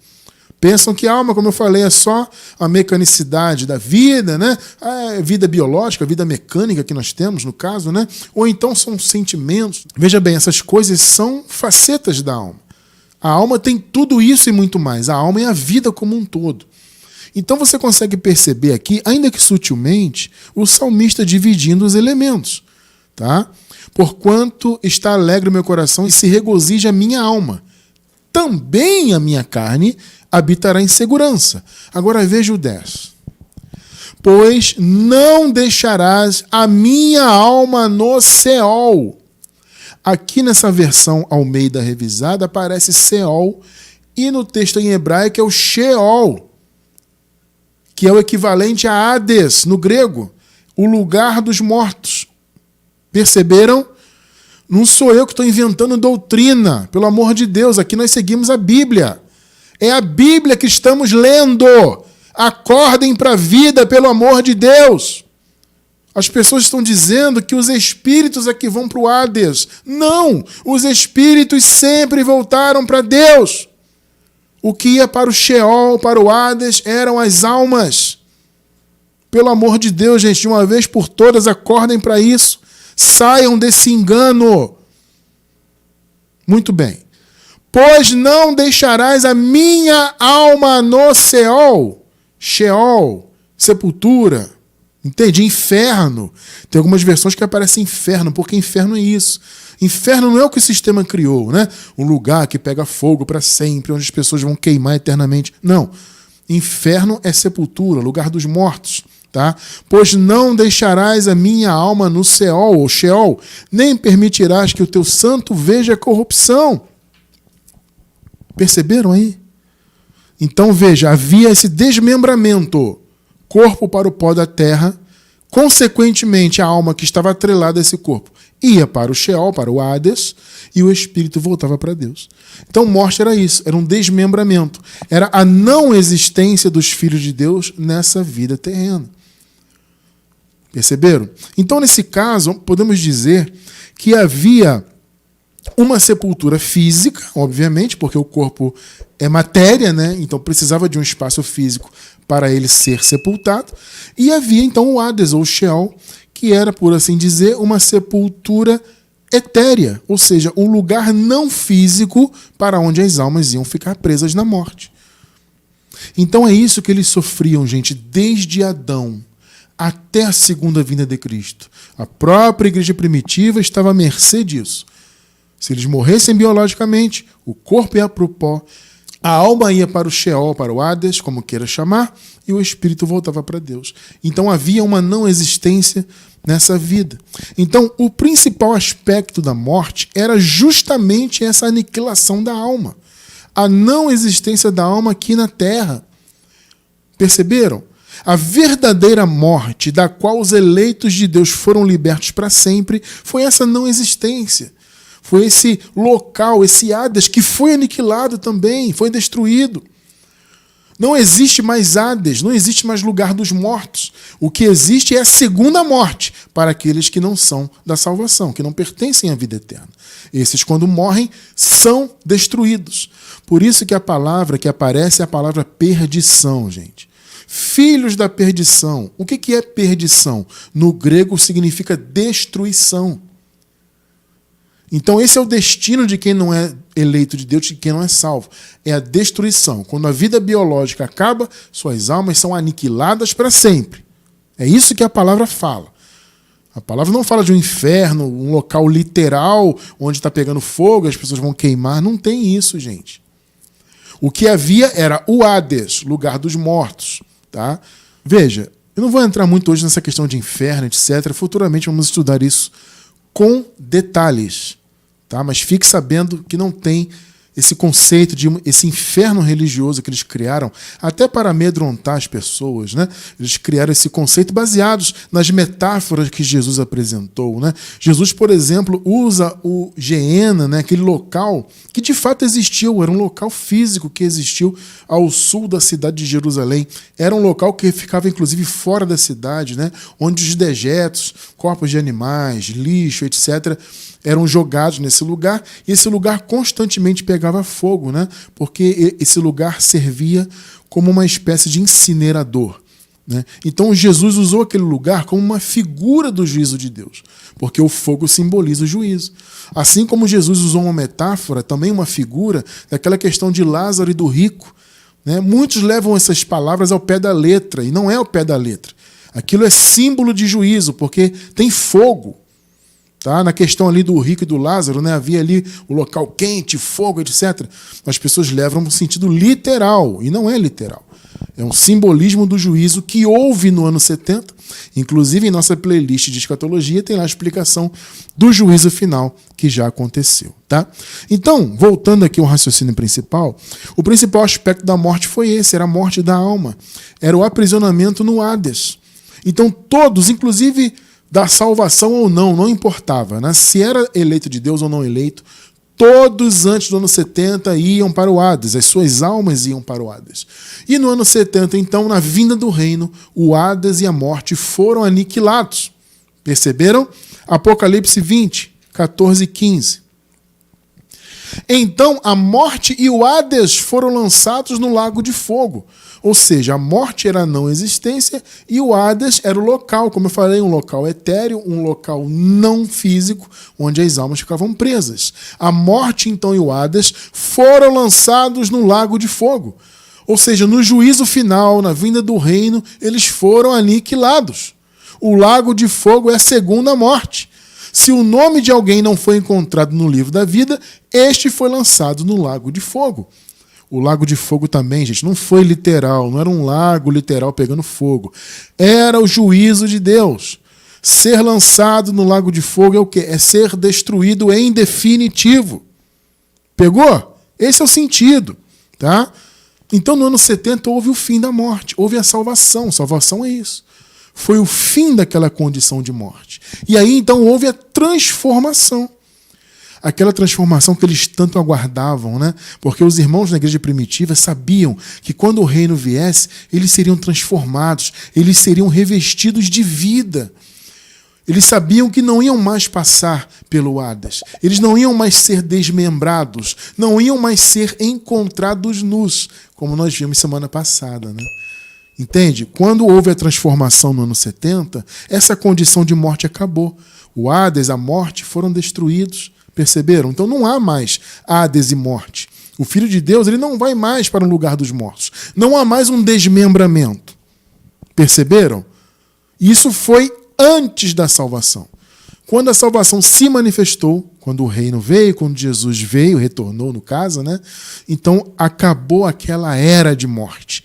A: Pensam que a alma, como eu falei, é só a mecanicidade da vida, né? A vida biológica, a vida mecânica que nós temos, no caso, né? Ou então são sentimentos. Veja bem, essas coisas são facetas da alma. A alma tem tudo isso e muito mais. A alma é a vida como um todo. Então você consegue perceber aqui, ainda que sutilmente, o salmista dividindo os elementos. Tá? Porquanto está alegre o meu coração e se regozija a minha alma. Também a minha carne habitará em segurança. Agora veja o 10. Pois não deixarás a minha alma no Seol. Aqui nessa versão Almeida Revisada aparece Seol e no texto em hebraico é o Sheol, que é o equivalente a Hades no grego, o lugar dos mortos. Perceberam? Não sou eu que estou inventando doutrina, pelo amor de Deus, aqui nós seguimos a Bíblia. É a Bíblia que estamos lendo. Acordem para a vida, pelo amor de Deus. As pessoas estão dizendo que os espíritos é que vão para o Hades. Não! Os espíritos sempre voltaram para Deus. O que ia para o Sheol, para o Hades, eram as almas. Pelo amor de Deus, gente, de uma vez por todas, acordem para isso. Saiam desse engano. Muito bem. Pois não deixarás a minha alma no Seol. Sheol, sepultura. Entende? Inferno. Tem algumas versões que aparecem inferno, porque inferno é isso. Inferno não é o que o sistema criou, né? Um lugar que pega fogo para sempre, onde as pessoas vão queimar eternamente. Não. Inferno é sepultura, lugar dos mortos. Tá? Pois não deixarás a minha alma no Seol, ou Sheol, nem permitirás que o teu santo veja a corrupção. Perceberam aí? Então veja, havia esse desmembramento, corpo para o pó da terra, consequentemente a alma que estava atrelada a esse corpo ia para o Sheol, para o Hades, e o espírito voltava para Deus. Então morte era isso, era um desmembramento, era a não existência dos filhos de Deus nessa vida terrena. Perceberam? Então, nesse caso, podemos dizer que havia uma sepultura física, obviamente, porque o corpo é matéria, né? Então precisava de um espaço físico para ele ser sepultado. E havia, então, o Hades, ou Sheol, que era, por assim dizer, uma sepultura etérea, ou seja, um lugar não físico para onde as almas iam ficar presas na morte. Então é isso que eles sofriam, gente, desde Adão até a segunda vinda de Cristo. A própria igreja primitiva estava à mercê disso. Se eles morressem biologicamente, o corpo ia para o pó, a alma ia para o Sheol, para o Hades, como queira chamar, e o espírito voltava para Deus. Então havia uma não existência nessa vida. Então o principal aspecto da morte era justamente essa aniquilação da alma. A não existência da alma aqui na terra. Perceberam? A verdadeira morte, da qual os eleitos de Deus foram libertos para sempre, foi essa não existência. Foi esse local, esse Hades, que foi aniquilado também, foi destruído. Não existe mais Hades, não existe mais lugar dos mortos. O que existe é a segunda morte para aqueles que não são da salvação, que não pertencem à vida eterna. Esses, quando morrem, são destruídos. Por isso que a palavra que aparece é a palavra perdição, gente. Filhos da perdição. O que é perdição? No grego significa destruição. Então esse é o destino de quem não é eleito de Deus, de quem não é salvo. É a destruição. Quando a vida biológica acaba, suas almas são aniquiladas para sempre. É isso que a palavra fala. A palavra não fala de um inferno, um local literal, onde está pegando fogo, as pessoas vão queimar. Não tem isso, gente. O que havia era o Hades, lugar dos mortos. Tá? Veja, eu não vou entrar muito hoje nessa questão de inferno, etc. Futuramente vamos estudar isso com detalhes. Tá? Mas fique sabendo que não tem esse conceito de esse inferno religioso que eles criaram, até para amedrontar as pessoas, né? Eles criaram esse conceito baseados nas metáforas que Jesus apresentou, né? Jesus, por exemplo, usa o Geena, né? Aquele local que de fato existiu, era um local físico que existiu ao sul da cidade de Jerusalém. Era um local que ficava inclusive fora da cidade, né? Onde os dejetos, corpos de animais, lixo, etc., eram jogados nesse lugar, e esse lugar constantemente pegava fogo, né? Porque esse lugar servia como uma espécie de incinerador, né? Então Jesus usou aquele lugar como uma figura do juízo de Deus, porque o fogo simboliza o juízo. Assim como Jesus usou uma metáfora, também uma figura, daquela questão de Lázaro e do rico, né? Muitos levam essas palavras ao pé da letra, e não é ao pé da letra. Aquilo é símbolo de juízo, porque tem fogo. Tá? Na questão ali do rico e do Lázaro, né? Havia ali o local quente, fogo, etc. As pessoas levam no sentido literal, e não é literal. É um simbolismo do juízo que houve no ano 70. Inclusive, em nossa playlist de escatologia, tem lá a explicação do juízo final que já aconteceu. Tá? Então, voltando aqui ao raciocínio principal, o principal aspecto da morte foi esse, era a morte da alma. Era o aprisionamento no Hades. Então, todos, inclusive da salvação ou não, não importava, né? Se era eleito de Deus ou não eleito, todos antes do ano 70 iam para o Hades, as suas almas iam para o Hades. E no ano 70, então, na vinda do reino, o Hades e a morte foram aniquilados. Perceberam? Apocalipse 20, 14 e 15. Então a morte e o Hades foram lançados no lago de fogo. Ou seja, a morte era a não existência e o Hades era o local, como eu falei, um local etéreo, um local não físico, onde as almas ficavam presas. A morte, então, e o Hades foram lançados no lago de fogo. Ou seja, no juízo final, na vinda do reino, eles foram aniquilados. O lago de fogo é a segunda morte. Se o nome de alguém não foi encontrado no livro da vida, este foi lançado no lago de fogo. O lago de fogo também, gente, não foi literal, não era um lago literal pegando fogo. Era o juízo de Deus. Ser lançado no lago de fogo é o quê? É ser destruído em definitivo. Pegou? Esse é o sentido, tá? Então, no ano 70 houve o fim da morte, houve a salvação. Salvação é isso. Foi o fim daquela condição de morte. E aí, então, houve a transformação. Aquela transformação que eles tanto aguardavam, né? Porque os irmãos na igreja primitiva sabiam que quando o reino viesse, eles seriam transformados, eles seriam revestidos de vida. Eles sabiam que não iam mais passar pelo Hades, eles não iam mais ser desmembrados, não iam mais ser encontrados nus, como nós vimos semana passada, né? Entende? Quando houve a transformação no ano 70, essa condição de morte acabou. O Hades, a morte, foram destruídos. Perceberam? Então não há mais Hades e morte. O Filho de Deus ele não vai mais para o lugar dos mortos. Não há mais um desmembramento. Perceberam? Isso foi antes da salvação. Quando a salvação se manifestou, quando o reino veio, quando Jesus veio, retornou no caso, né? Então acabou aquela era de morte.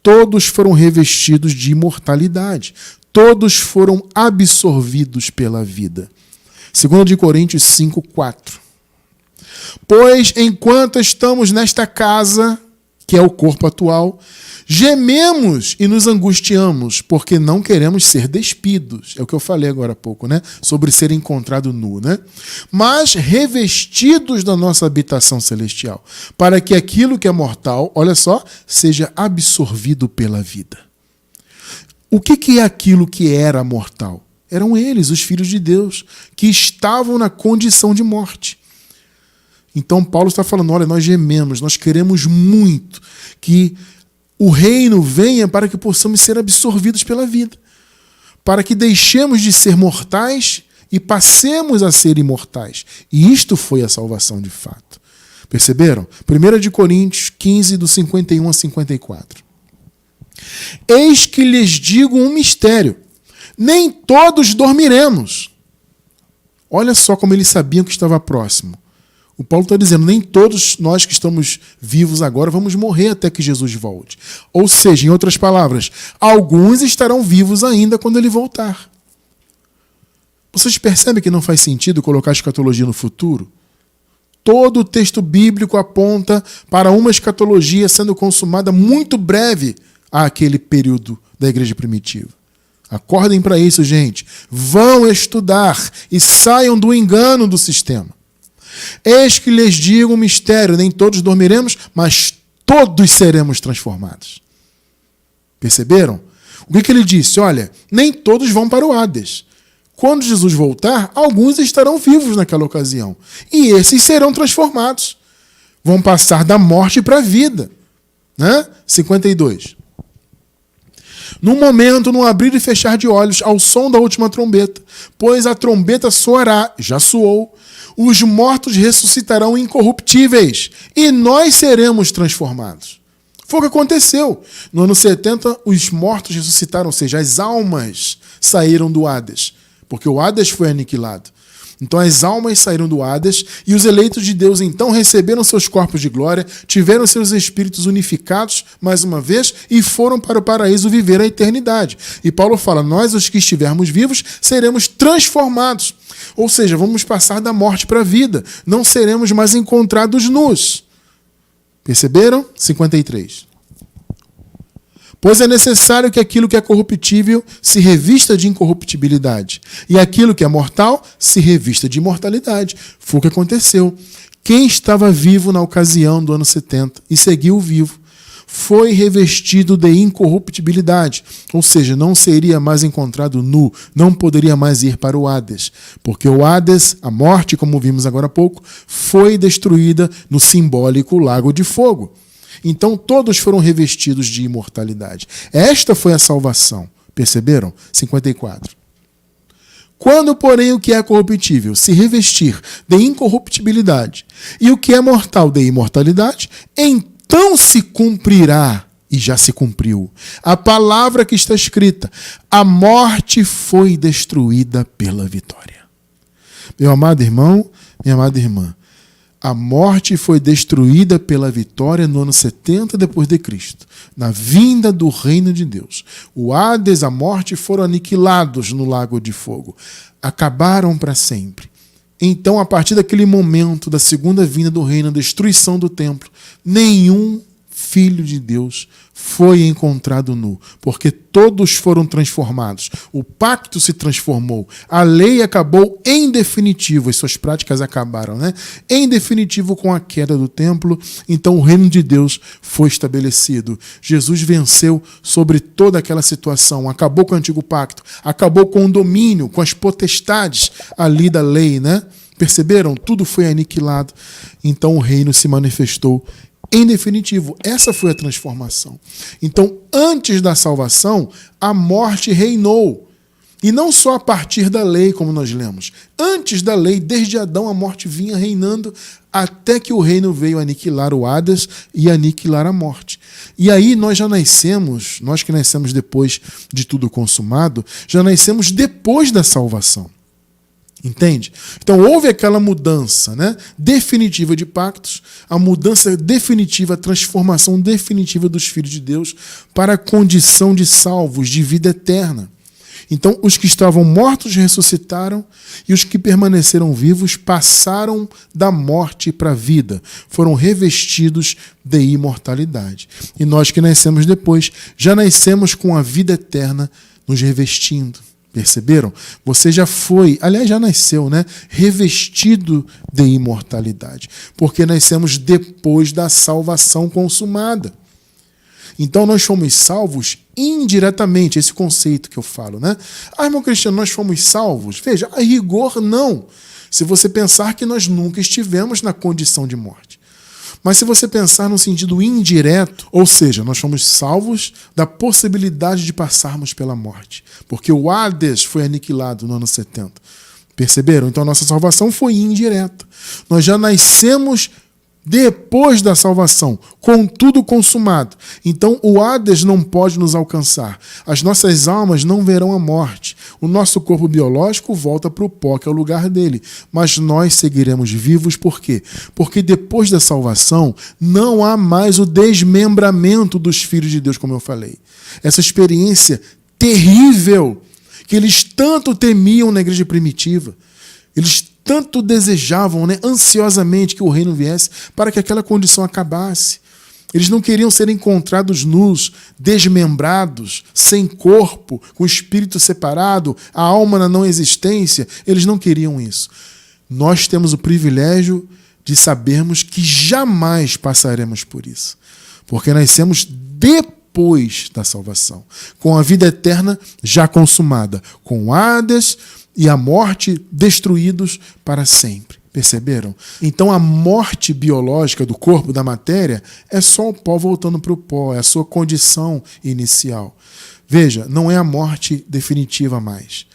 A: Todos foram revestidos de imortalidade. Todos foram absorvidos pela vida. 2 Coríntios 5:4. Pois enquanto estamos nesta casa, que é o corpo atual, gememos e nos angustiamos, porque não queremos ser despidos. É o que eu falei agora há pouco, né? Sobre ser encontrado nu, né? Mas revestidos da nossa habitação celestial, para que aquilo que é mortal, olha só, seja absorvido pela vida. O que é aquilo que era mortal? Eram eles, os filhos de Deus, que estavam na condição de morte. Então Paulo está falando, olha, nós gememos, nós queremos muito que o reino venha para que possamos ser absorvidos pela vida, para que deixemos de ser mortais e passemos a ser imortais. E isto foi a salvação de fato. Perceberam? 1 Coríntios 15, do 51 a 54. Eis que lhes digo um mistério. Nem todos dormiremos. Olha só como eles sabiam que estava próximo. O Paulo está dizendo, nem todos nós que estamos vivos agora vamos morrer até que Jesus volte. Ou seja, em outras palavras, alguns estarão vivos ainda quando ele voltar. Vocês percebem que não faz sentido colocar a escatologia no futuro? Todo o texto bíblico aponta para uma escatologia sendo consumada muito breve àquele período da igreja primitiva. Acordem para isso, gente. Vão estudar e saiam do engano do sistema. Eis que lhes digo um mistério, nem todos dormiremos, mas todos seremos transformados. Perceberam? O que ele disse? Olha, nem todos vão para o Hades. Quando Jesus voltar, alguns estarão vivos naquela ocasião. E esses serão transformados. Vão passar da morte para a vida. Né? 52. Num momento, no abrir e fechar de olhos, ao som da última trombeta, pois a trombeta soará, já soou, os mortos ressuscitarão incorruptíveis, e nós seremos transformados. Foi o que aconteceu. No ano 70, os mortos ressuscitaram, ou seja, as almas saíram do Hades, porque o Hades foi aniquilado. Então as almas saíram do Hades e os eleitos de Deus então receberam seus corpos de glória, tiveram seus espíritos unificados mais uma vez e foram para o paraíso viver a eternidade. E Paulo fala, nós os que estivermos vivos seremos transformados. Ou seja, vamos passar da morte para a vida, não seremos mais encontrados nus. Perceberam? 53. Pois é necessário que aquilo que é corruptível se revista de incorruptibilidade, e aquilo que é mortal se revista de imortalidade. Foi o que aconteceu. Quem estava vivo na ocasião do ano 70 e seguiu vivo, foi revestido de incorruptibilidade, ou seja, não seria mais encontrado nu, não poderia mais ir para o Hades, porque o Hades, a morte, como vimos agora há pouco, foi destruída no simbólico lago de fogo. Então todos foram revestidos de imortalidade. Esta foi a salvação. Perceberam? 54. Quando, porém, o que é corruptível se revestir de incorruptibilidade e o que é mortal de imortalidade, então se cumprirá, e já se cumpriu, a palavra que está escrita: a morte foi destruída pela vitória. Meu amado irmão, minha amada irmã, A morte foi destruída pela vitória no ano 70 depois de Cristo, na vinda do reino de Deus. O Hades, a morte, foram aniquilados no lago de fogo. Acabaram para sempre. Então, a partir daquele momento da segunda vinda do reino, a destruição do templo, nenhum filho de Deus foi encontrado nu, porque todos foram transformados. O pacto se transformou. A lei acabou em definitivo, as suas práticas acabaram, né? Em definitivo com a queda do templo, então o reino de Deus foi estabelecido. Jesus venceu sobre toda aquela situação, acabou com o antigo pacto, acabou com o domínio, com as potestades ali da lei, né? Perceberam? Tudo foi aniquilado. Então o reino se manifestou em definitivo. Essa foi a transformação. Então, antes da salvação, a morte reinou. E não só a partir da lei, como nós lemos. Antes da lei, desde Adão, a morte vinha reinando até que o reino veio aniquilar o Hades e aniquilar a morte. E aí nós já nascemos, nós que nascemos depois de tudo consumado, já nascemos depois da salvação. Entende? Então houve aquela mudança, né, definitiva de pactos, a mudança definitiva, a transformação definitiva dos filhos de Deus para a condição de salvos, de vida eterna. Então os que estavam mortos ressuscitaram e os que permaneceram vivos passaram da morte para a vida, foram revestidos de imortalidade. E nós que nascemos depois, já nascemos com a vida eterna nos revestindo. Perceberam? Você já foi, aliás, já nasceu, né? Revestido de imortalidade. Porque nascemos depois da salvação consumada. Então nós fomos salvos indiretamente, esse conceito que eu falo, né? Ah, irmão Cristiano, nós fomos salvos? Veja, a rigor não. Se você pensar que nós nunca estivemos na condição de morte. Mas se você pensar no sentido indireto, ou seja, nós fomos salvos da possibilidade de passarmos pela morte. Porque o Hades foi aniquilado no ano 70. Perceberam? Então a nossa salvação foi indireta. Nós já nascemos depois da salvação, com tudo consumado. Então o Hades não pode nos alcançar. As nossas almas não verão a morte. O nosso corpo biológico volta para o pó, que é o lugar dele. Mas nós seguiremos vivos, por quê? Porque depois da salvação não há mais o desmembramento dos filhos de Deus, como eu falei. Essa experiência terrível que eles tanto temiam na igreja primitiva. Eles tanto desejavam, né, ansiosamente que o reino viesse para que aquela condição acabasse. Eles não queriam ser encontrados nus, desmembrados, sem corpo, com o espírito separado, a alma na não existência. Eles não queriam isso. Nós temos o privilégio de sabermos que jamais passaremos por isso. Porque nascemos depois da salvação, com a vida eterna já consumada, com Hades e a morte destruídos para sempre. Perceberam? Então a morte biológica do corpo, da matéria, é só o pó voltando para o pó, é a sua condição inicial. Veja, não é a morte definitiva mais.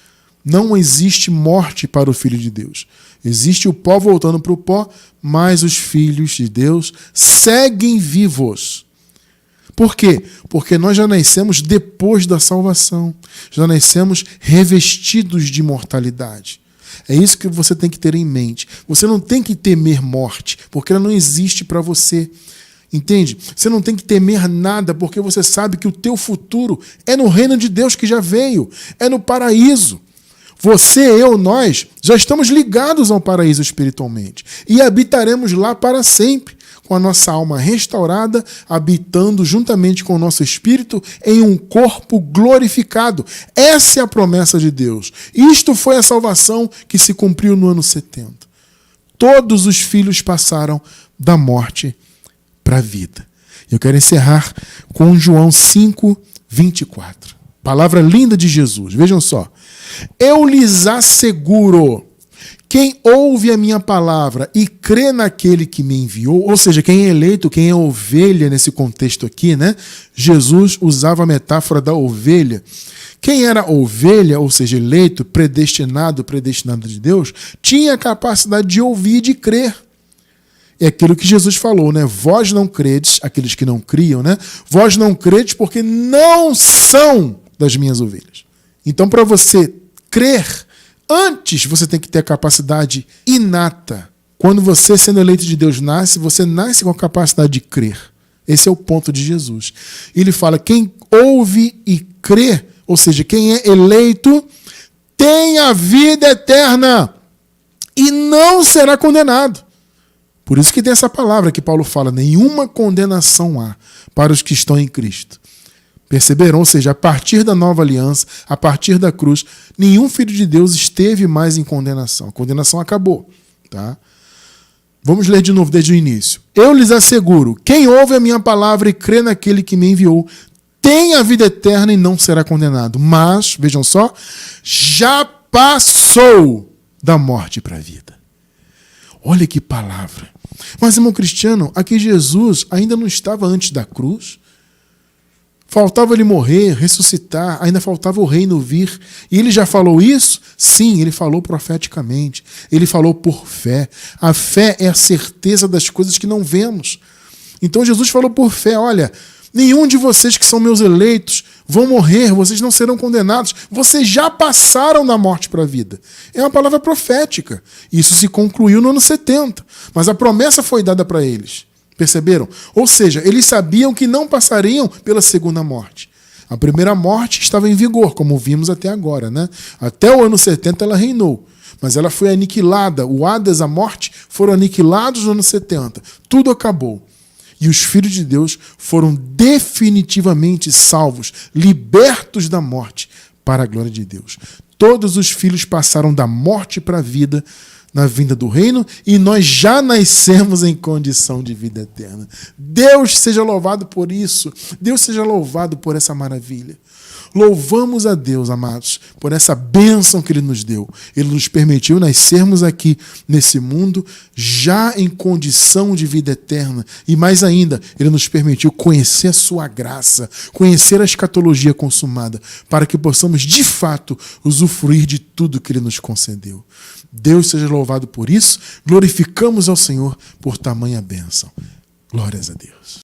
A: Não existe morte para o Filho de Deus. Existe o pó voltando para o pó, mas os filhos de Deus seguem vivos. Por quê? Porque nós já nascemos depois da salvação. Já nascemos revestidos de imortalidade. É isso que você tem que ter em mente. Você não tem que temer morte, porque ela não existe para você. Entende? Você não tem que temer nada, porque você sabe que o teu futuro é no reino de Deus que já veio. É no paraíso. Você, eu, nós, já estamos ligados ao paraíso espiritualmente. E habitaremos lá para sempre, com a nossa alma restaurada, habitando juntamente com o nosso espírito em um corpo glorificado. Essa é a promessa de Deus. Isto foi a salvação que se cumpriu no ano 70. Todos os filhos passaram da morte para a vida. Eu quero encerrar com João 5, 24. Palavra linda de Jesus. Vejam só. Eu lhes asseguro, quem ouve a minha palavra e crê naquele que me enviou, ou seja, quem é eleito, quem é ovelha nesse contexto aqui, né? Jesus usava a metáfora da ovelha. Quem era ovelha, ou seja, eleito, predestinado de Deus, tinha a capacidade de ouvir e de crer. É aquilo que Jesus falou, né? Vós não credes, aqueles que não criam, né? Vós não credes porque não são das minhas ovelhas. Então, para você crer, antes você tem que ter a capacidade inata Quando você, sendo eleito de Deus, nasce, você nasce com a capacidade de crer. Esse é o ponto de Jesus. Ele fala, quem ouve e crê, ou seja, quem é eleito, tem a vida eterna e não será condenado. Por isso que tem essa palavra que Paulo fala, nenhuma condenação há para os que estão em Cristo. Perceberam? Ou seja, a partir da nova aliança, a partir da cruz, nenhum filho de Deus esteve mais em condenação. A condenação acabou. Tá? Vamos ler de novo desde o início. Eu lhes asseguro, quem ouve a minha palavra e crê naquele que me enviou, tem a vida eterna e não será condenado. Mas, vejam só, já passou da morte para a vida. Olha que palavra. Mas, irmão Cristiano, aqui Jesus ainda não estava antes da cruz. Faltava ele morrer, ressuscitar, ainda faltava o reino vir. E ele já falou isso? Sim, ele falou profeticamente. Ele falou por fé. A fé é a certeza das coisas que não vemos. Então Jesus falou por fé, olha, nenhum de vocês que são meus eleitos vão morrer, vocês não serão condenados. Vocês já passaram da morte para a vida. É uma palavra profética. Isso se concluiu no ano 70. Mas a promessa foi dada para eles. Perceberam? Ou seja, eles sabiam que não passariam pela segunda morte. A primeira morte estava em vigor, como vimos até agora, né? Até o ano 70 ela reinou, mas ela foi aniquilada. O Hades, a morte, foram aniquilados no ano 70. Tudo acabou. E os filhos de Deus foram definitivamente salvos, libertos da morte, para a glória de Deus. Todos os filhos passaram da morte para a vida, na vinda do reino, e nós já nascemos em condição de vida eterna. Deus seja louvado por isso. Deus seja louvado por essa maravilha. Louvamos a Deus, amados, por essa bênção que Ele nos deu. Ele nos permitiu nascermos aqui nesse mundo já em condição de vida eterna. E mais ainda, Ele nos permitiu conhecer a sua graça, conhecer a escatologia consumada, para que possamos, de fato, usufruir de tudo que Ele nos concedeu. Deus seja louvado por isso. Glorificamos ao Senhor por tamanha bênção. Glórias a Deus.